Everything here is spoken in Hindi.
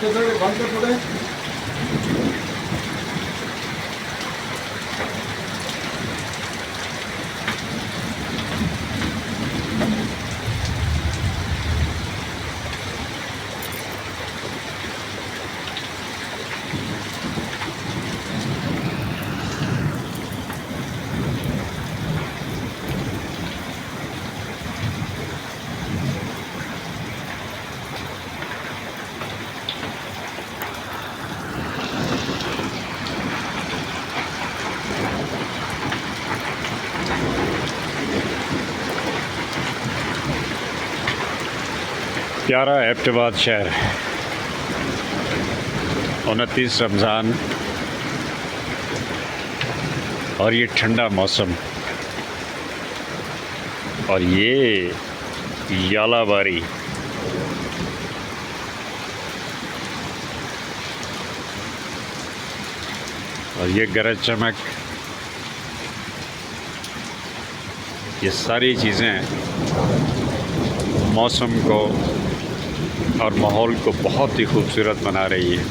त्याचं बंद कर पुढे. प्यारा एबटाबाद शहर, 29 रमज़ान और ये ठंडा मौसम और ये यालाबारी। और ये गरज चमक, ये सारी चीज़ें मौसम को और माहौल को बहुत ही खूबसूरत बना रही है।